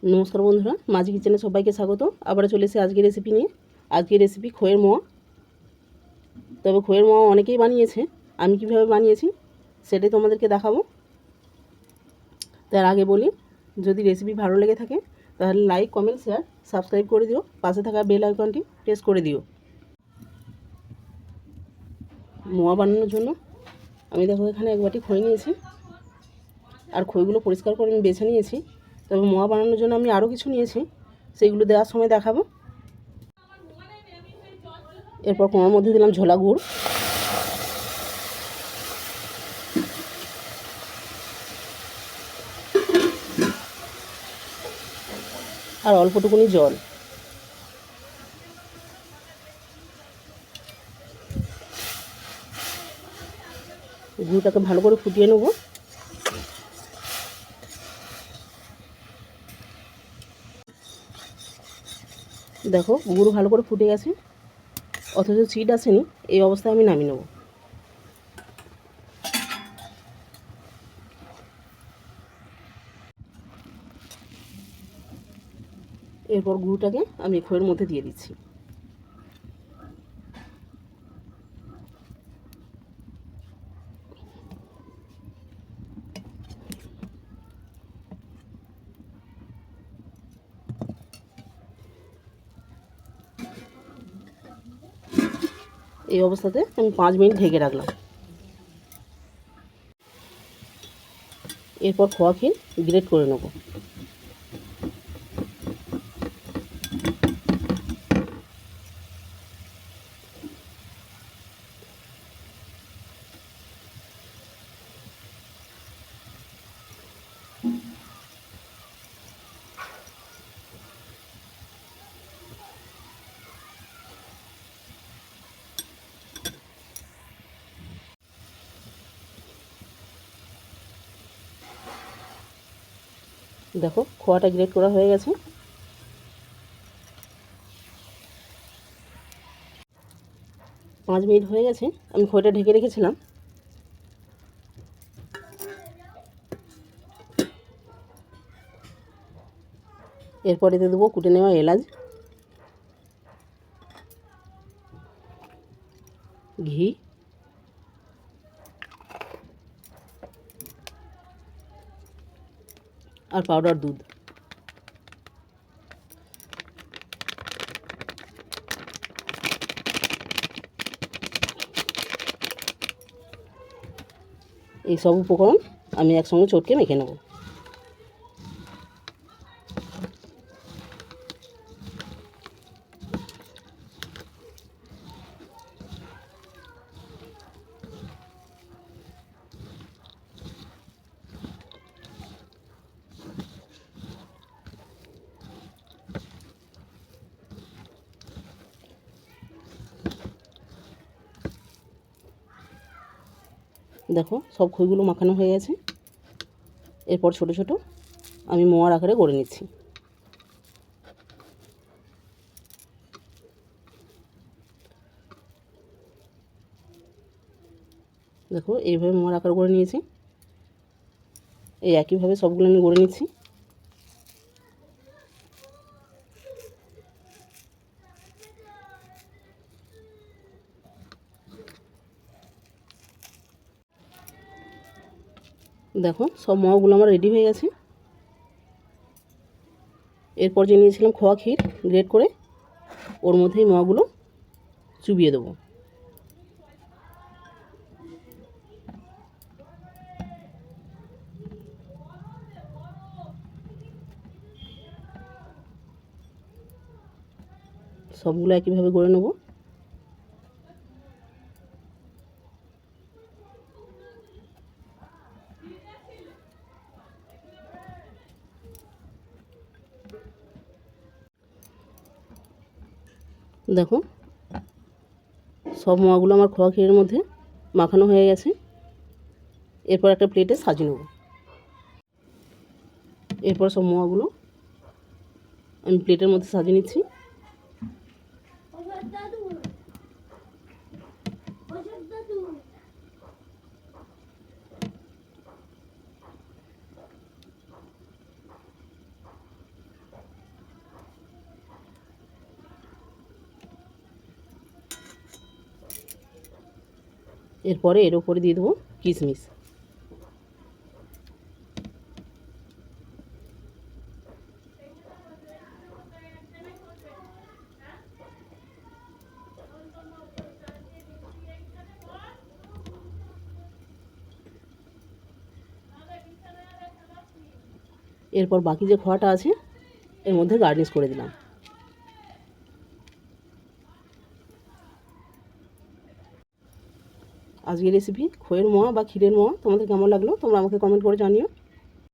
নমস্কার বন্ধুরা, মাঝি কিচেনে সবাইকে স্বাগত। আবার চলে এসেছি আজকের রেসিপি নিয়ে। আজকের রেসিপি খইয়ের মোয়া। তবে খইয়ের মোয়া অনেকেই বানিয়েছে, আমি কিভাবে বানিয়েছি সেটাই তোমাদেরকে দেখাবো। তার আগে বলি, যদি রেসিপি ভালো লেগে থাকে তাহলে লাইক, কমেন্ট, শেয়ার, সাবস্ক্রাইব করে দিও। পাশে থাকা বেল আইকনটি প্রেস করে দিও। মোয়া বানানোর জন্য আমি দেখো এখানে এক বাটি খই নিয়েছি, আর খইগুলো পরিষ্কার করে আমি বেছে নিয়েছি। তবে মোয়া বানানোর জন্য আমি আরও কিছু নিয়েছি, সেইগুলো দেওয়ার সময় দেখাবো। এরপর কোয়ার মধ্যে দিলাম ঝোলা গুড়, আর অল্পটুকুনি জল। গুড়টাকে ভালো করে ফুটিয়ে নেব। দেখো গুড় ভালো করে ফুটে গেছে, অথচ চিট আসেনি। এই অবস্থায় আমি নামিয়ে নেব। এরপর গুড়টাকে আমি খইয়ের মধ্যে দিয়ে দিচ্ছি। এই অবস্থাতে আমি 5 মিনিট ঢেকে রাখলাম। এরপর খোয়া ক্ষীর গ্রেট করে নেব। দেখো খোয়াটা গ্রেট করা হয়ে গেছে। পাঁচ মিনিট হয়ে গেছে, আমি খইটা ঢেকে রেখেছিলাম। এরপর এতে দেবো কুটে নেওয়া এলাচ, ঘি, আর পাউডার দুধ। এই সব উপকরণ আমি একসঙ্গে চটকে মেখে নেব। দেখো সব খইগুলো মাখানো হয়ে গেছে। এরপর ছোট ছোট আমি মোয়ার আকারে গড়ে নিচ্ছি। দেখো এইভাবে মোয়ার আকার গড়ে নিয়েছি। এই একইভাবে সবগুলো আমি গড়ে নিচ্ছি। দেখো সব মোয়াগুলো আমার রেডি হয়ে গেছে। এরপর যে নিয়েছিলাম খোয়া ক্ষীর গ্রেট করে, ওর মধ্যেই মোয়াগুলো চুবিয়ে দেবো। সবগুলো একইভাবে গড়ে নেব। দেখো সব মোয়াগুলো আমার খোয়া ক্ষীরের মধ্যে মাখানো হয়ে গেছে। এরপর একটা প্লেটে সাজিয়ে নেব। এরপর সব মোয়াগুলো আমি প্লেটের মধ্যে সাজিয়ে নিচ্ছি। এরপরে এর উপরে দিয়ে দেবো কিশমিশ। এরপর বাকি যে খোয়াটা আছে এর মধ্যে গার্নিশ করে দিলাম। আজকের রেসিপি খইয়ের মোয়া বা ক্ষীরের মোয়া তোমাদের কেমন লাগলো তোমরা আমাকে কমেন্ট করে জানিও।